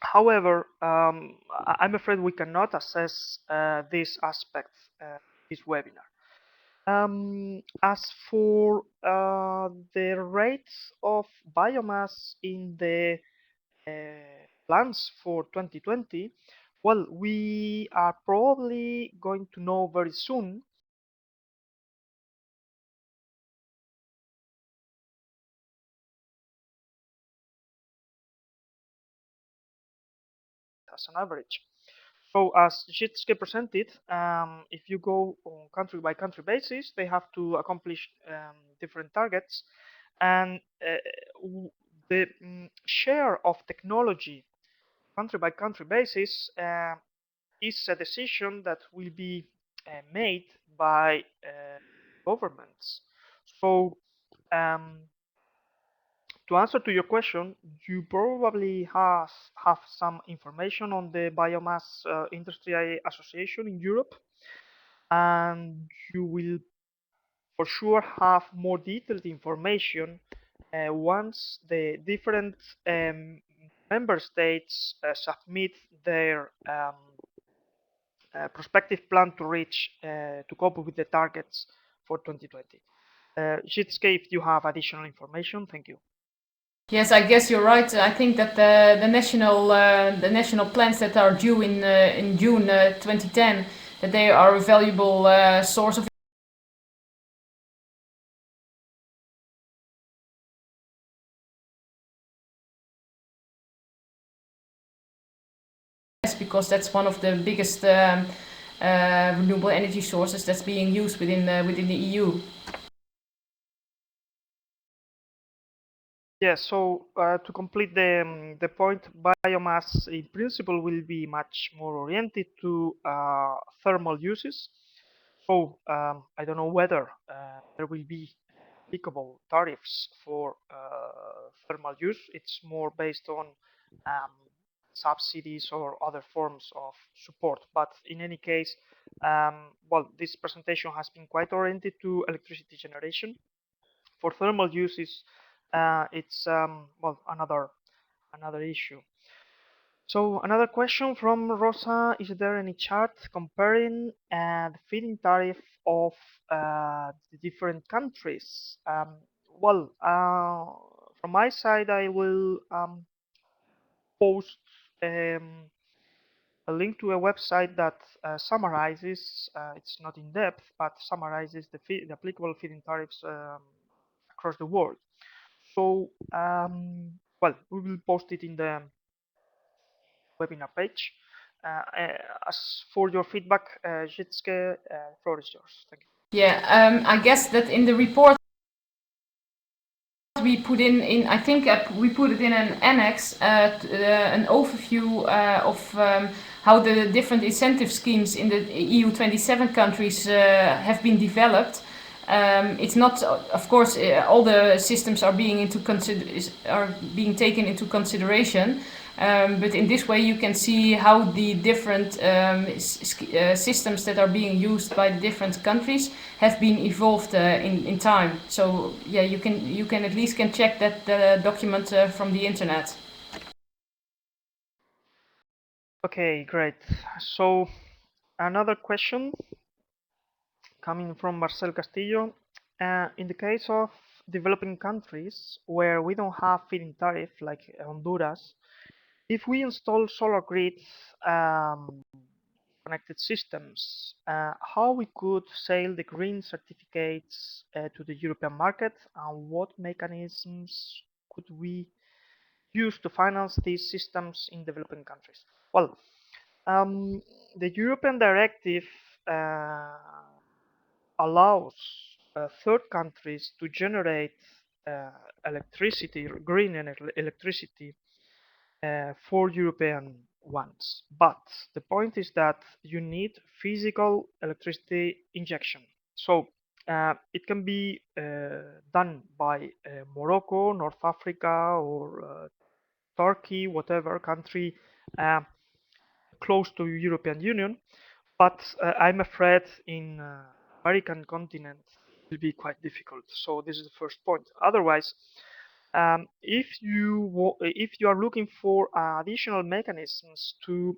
However, I'm afraid we cannot assess these aspects this webinar. As for the rates of biomass in the plans for 2020, well, we are probably going to know very soon as an average. So as Jitske presented, if you go on country by country basis, they have to accomplish different targets, and the share of technology country by country basis is a decision that will be made by governments. So to answer to your question, you probably have some information on the Biomass Industry Association in Europe, and you will for sure have more detailed information once the different member states submit their prospective plan to reach to cope with the targets for 2020. Jitske, if you have additional information, thank you. Yes, I guess you're right. I think that the national plans that are due in June 2010, that they are a valuable source of because that's one of the biggest renewable energy sources that's being used within the EU. Yeah, so to complete the point, biomass in principle will be much more oriented to thermal uses. So I don't know whether there will be applicable tariffs for thermal use. It's more based on subsidies or other forms of support. But in any case, well, this presentation has been quite oriented to electricity generation. For thermal uses, it's well, another issue. So another question from Rosa: is there any chart comparing the feed-in tariff of the different countries? Well, from my side, I will post um, a link to a website that summarizes, it's not in depth, but summarizes the applicable feed-in tariffs across the world. So, well, we will post it in the webinar page. As for your feedback, Jitske, the floor is yours. Thank you. Yeah, I guess that in the report we put in I think we put it in an annex, an overview of how the different incentive schemes in the EU27 countries have been developed. It's not, of course, all the systems are being taken into consideration, but in this way you can see how the different systems that are being used by the different countries have been evolved in time. So yeah, you can at least check that document from the internet. Okay, great. So another question coming from Marcel Castillo. In the case of developing countries where we don't have feed-in tariff like Honduras, if we install solar grids, connected systems, how we could sell the green certificates to the European market, and what mechanisms could we use to finance these systems in developing countries? Well, the European directive allows third countries to generate electricity, green electricity, for European ones. But the point is that you need physical electricity injection. So it can be done by Morocco, North Africa, or Turkey, whatever country close to European Union. But I'm afraid in American continent it will be quite difficult. So this is the first point. Otherwise, if you are looking for additional mechanisms to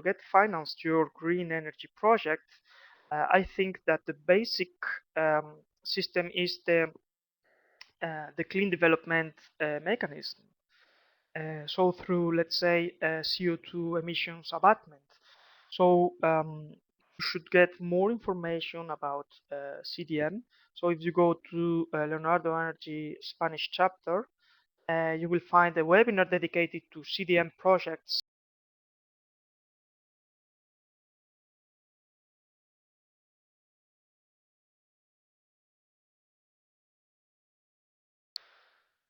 get financed your green energy project, I think that the basic system is the clean development mechanism. So through, let's say, CO2 emissions abatement. So you should get more information about CDM. So if you go to Leonardo Energy Spanish chapter, you will find a webinar dedicated to CDM projects.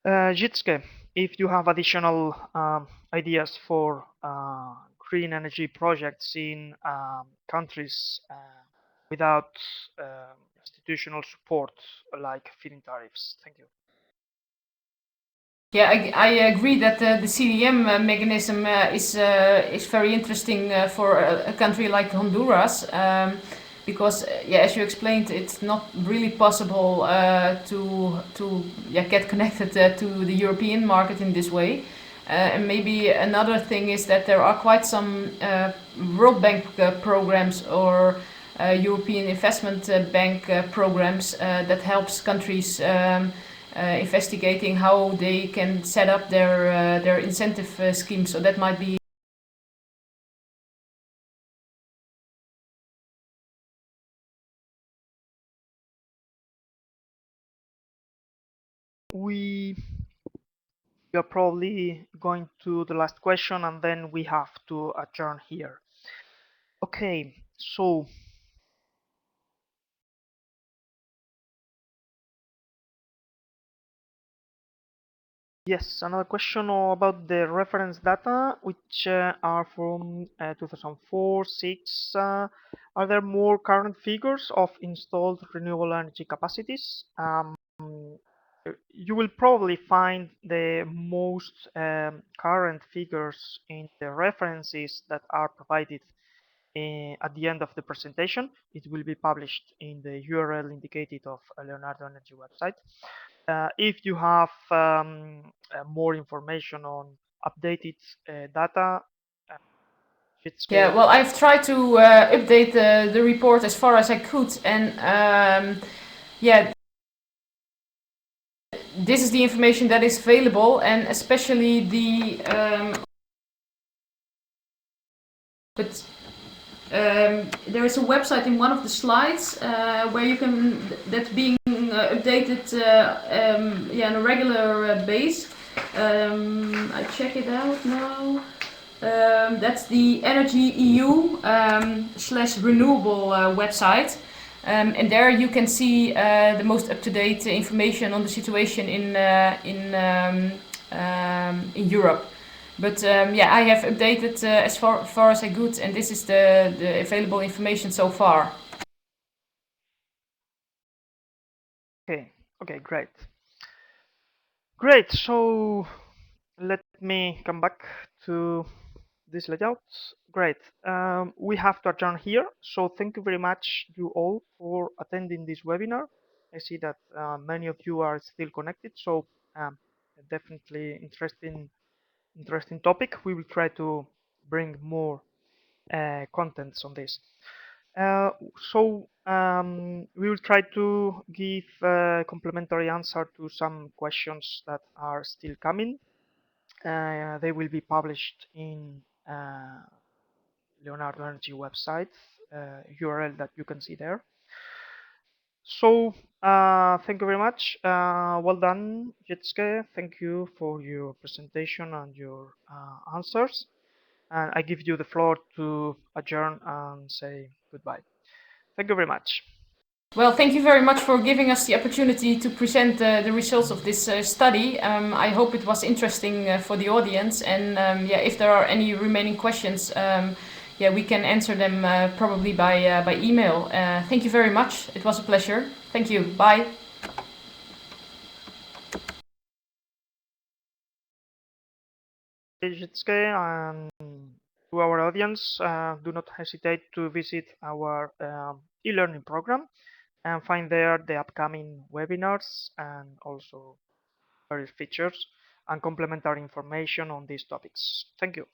Jitske, if you have additional ideas for green energy projects in countries without institutional support like feed-in tariffs. Thank you. Yeah, I agree that the CDM mechanism is very interesting for a country like Honduras, because yeah, as you explained, it's not really possible to get connected to the European market in this way. And maybe another thing is that there are quite some World Bank programs or European Investment Bank programs that helps countries. Investigating how they can set up their incentive scheme. So that might be. We are probably going to the last question and then we have to adjourn here. Okay, so yes, another question about the reference data, which are from 2004, 6. Are there more current figures of installed renewable energy capacities? you will probably find the most current figures in the references that are provided at the end of the presentation. It will be published in the URL indicated of Leonardo Energy website. If you have more information on updated data, Yeah, well, I've tried to update the report as far as I could, and yeah, this is the information that is available, and especially the but there is a website in one of the slides where you can that's being updated yeah, on a regular base. I check it out now. That's the Energy EU / renewable website. And there you can see the most up-to-date information on the situation in Europe. But yeah, I have updated as far as I could, and this is the available information so far. Okay, great. So let me come back to this layout. Great. We have to adjourn here. So thank you very much, you all, for attending this webinar. I see that many of you are still connected. So definitely interesting topic. We will try to bring more contents on this. We will try to give a complementary answer to some questions that are still coming. They will be published in Leonardo Energy website, URL that you can see there. So thank you very much. Well done, Jitske. Thank you for your presentation and your answers. And I give you the floor to adjourn and say goodbye. Thank you very much. Well, thank you very much for giving us the opportunity to present the results of this study. I hope it was interesting for the audience, and yeah, if there are any remaining questions, yeah, we can answer them probably by email. Thank you very much. It was a pleasure. Thank you. Bye. Jitske, and to our audience, do not hesitate to visit our e-learning program and find there the upcoming webinars and also various features and complementary information on these topics. Thank you.